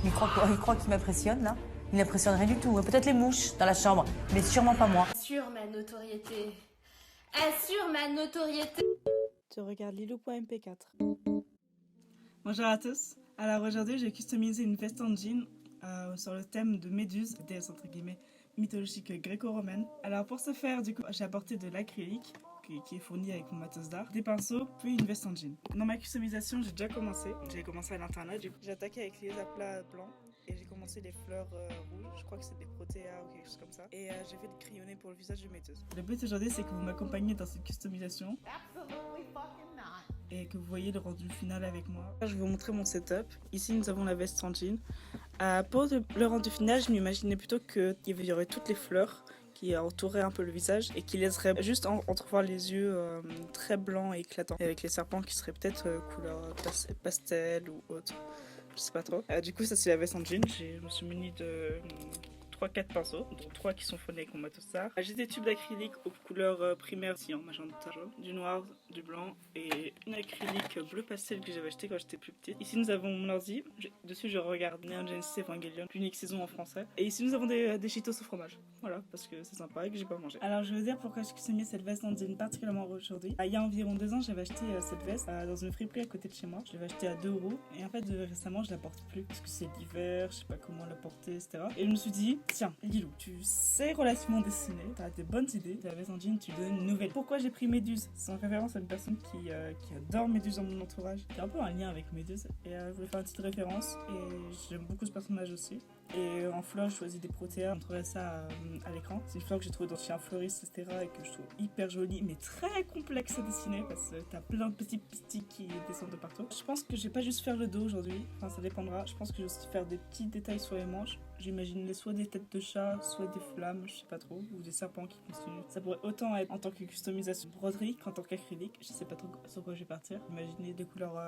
Il croit qu'il m'impressionne là. Il n'impressionne rien du tout. Peut-être les mouches dans la chambre, mais sûrement pas moi. Assure ma notoriété. Assure ma notoriété. Tu regardes Lilou.mp4. Bonjour à tous. Alors aujourd'hui, j'ai customisé une veste en jean sur le thème de Méduse, déesse entre guillemets mythologique gréco-romaine. Alors pour ce faire, du coup, j'ai apporté de l'acrylique qui est fourni avec mon matos d'art, des pinceaux, puis une veste en jean. Dans ma customisation, j'ai déjà commencé. J'ai commencé à l'internat, du coup. J'ai attaqué avec les aplats blancs et j'ai commencé les fleurs rouges. Je crois que c'est des protéas ou quelque chose comme ça. Et j'ai fait des crayonnés pour le visage de Méduse. Le but aujourd'hui, c'est que vous m'accompagniez dans cette customisation. Et que vous voyez le rendu final avec moi. Je vais vous montrer mon setup. Ici, nous avons la veste en jean. Pour le rendu final, je m'imaginais plutôt qu'il y aurait toutes les fleurs qui entouraient un peu le visage et qui laisseraient juste entrevoir les yeux très blancs et éclatants. Et avec les serpents qui seraient peut-être couleur pastel ou autre. Je sais pas trop. Du coup, ça c'est la veste en jean. Je me suis muni de 3-4 pinceaux, dont 3 qui sont fournis avec mon matos d'art. J'ai des tubes d'acrylique aux couleurs primaires, cyan, magenta, jaune, du noir, du blanc et une acrylique bleu pastel que j'avais acheté quand j'étais plus petite. Ici nous avons mon ordi, dessus je regarde Neon Genesis Evangelion, l'unique saison en français. Et ici nous avons des Cheetos au fromage, voilà, parce que c'est sympa et que j'ai pas mangé. Alors je vais vous dire pourquoi j'ai mis cette veste en jean particulièrement aujourd'hui. Il y a environ 2 ans j'avais acheté cette veste dans une friperie à côté de chez moi. Je l'avais achetée à 2 € et en fait récemment je la porte plus parce que c'est l'hiver, je sais pas comment la porter, etc. Et je me suis dit, tiens, Lilou, tu sais relativement dessiner, t'as des bonnes idées, la veste en jean, tu donnes une nouvelle. Pourquoi j'ai pris Méduse? C'est en référence à une personne qui adore Méduse dans mon entourage, qui a un peu un lien avec Méduse. Et je voulais faire une petite référence, et j'aime beaucoup ce personnage aussi. Et en fleurs, je choisis des protéas, je montrerai ça à l'écran. C'est une fleur que j'ai trouvée chez un fleuriste, etc. et que je trouve hyper jolie, mais très complexe à dessiner parce que t'as plein de petits pistiques qui descendent de partout. Je pense que je vais pas juste faire le dos aujourd'hui, enfin ça dépendra. Je pense que je vais aussi faire des petits détails sur les manches. J'imagine soit des têtes de chat, soit des flammes, je sais pas trop, ou des serpents qui continuent. Ça pourrait autant être en tant que customisation broderie qu'en tant qu'acrylique. Je sais pas trop sur quoi je vais partir. Imaginez des couleurs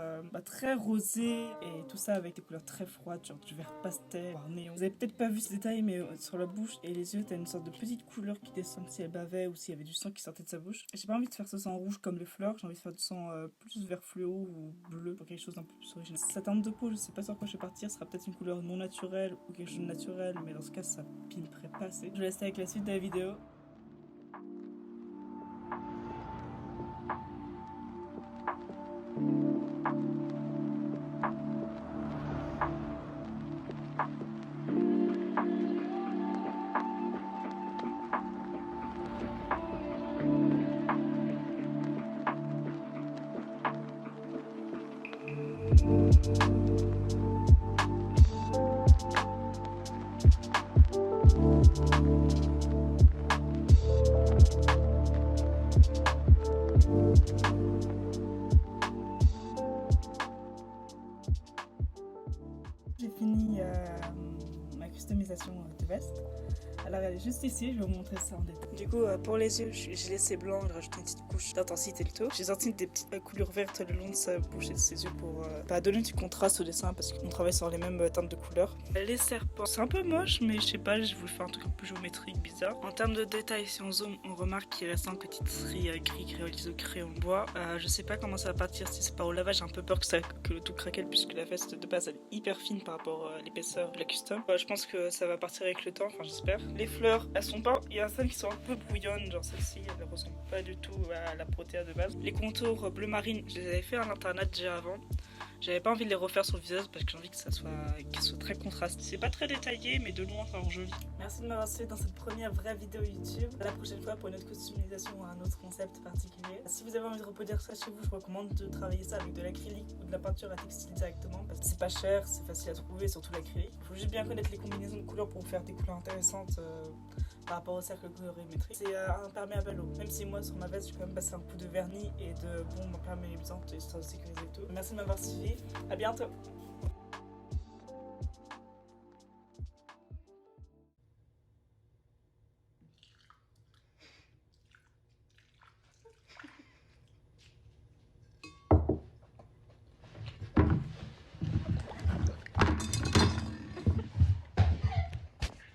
très rosées et tout ça avec des couleurs très froides, genre du vert pastel, voire néon. Vous avez peut-être pas vu ce détail, mais sur la bouche et les yeux, t'as une sorte de petite couleur qui descend si elle bavait ou s'il y avait du sang qui sortait de sa bouche. J'ai pas envie de faire ce sang rouge comme les fleurs, j'ai envie de faire du sang plus vert fluo ou bleu pour quelque chose d'un peu plus original. Sa teinte de peau, je sais pas sur quoi je vais partir, ce sera peut-être une couleur non naturelle ou quelque chose de naturel, mais dans ce cas, ça pimperait pas assez. Je vous laisse avec la suite de la vidéo. J'ai fini ma customisation de veste. Alors elle est juste ici, je vais vous montrer ça en détail. Du coup pour les yeux, j'ai laissé blanc, j'ai rajouté une petite couche d'intensité le tout. J'ai sorti des petites coulures vertes le long de sa bouche et de ses yeux pour donner du contraste au dessin parce qu'on travaille sur les mêmes teintes de couleurs. Les serpents, c'est un peu moche mais je sais pas, je voulais faire un truc un peu géométrique, bizarre. En termes de détails, si on zoome, on remarque qu'il reste un petit strie gris créolisé au crayon bois. Je sais pas comment ça va partir, si c'est pas au lavage, j'ai un peu peur que le tout craquelle puisque la veste de base elle est hyper fine par rapport à l'épaisseur de la custom. Je pense que ça va partir avec le temps, enfin j'espère. Les fleurs, elles sont pas, il y a celles qui sont un peu brouillonnes, genre celle-ci, elle ne ressemble pas du tout à la protéa de base. Les contours bleu marine, je les avais fait à l'internet déjà avant. J'avais pas envie de les refaire sur le visage parce que j'ai envie que ça soit très contrasté. C'est pas très détaillé, mais de loin ça rend joli. Merci de m'avoir suivi dans cette première vraie vidéo YouTube. À la prochaine fois pour une autre customisation ou un autre concept particulier. Si vous avez envie de reproduire ça chez vous, je vous recommande de travailler ça avec de l'acrylique ou de la peinture à textile directement parce que c'est pas cher, c'est facile à trouver, surtout l'acrylique. Il faut juste bien connaître les combinaisons de couleurs pour faire des couleurs intéressantes par rapport au cercle colorimétrique. C'est imperméable à l'eau. Même si moi sur ma veste, j'ai quand même passé un coup de vernis et de bombes imperméabilisantes histoire de sécuriser tout. Merci de m'avoir suivi. À bientôt.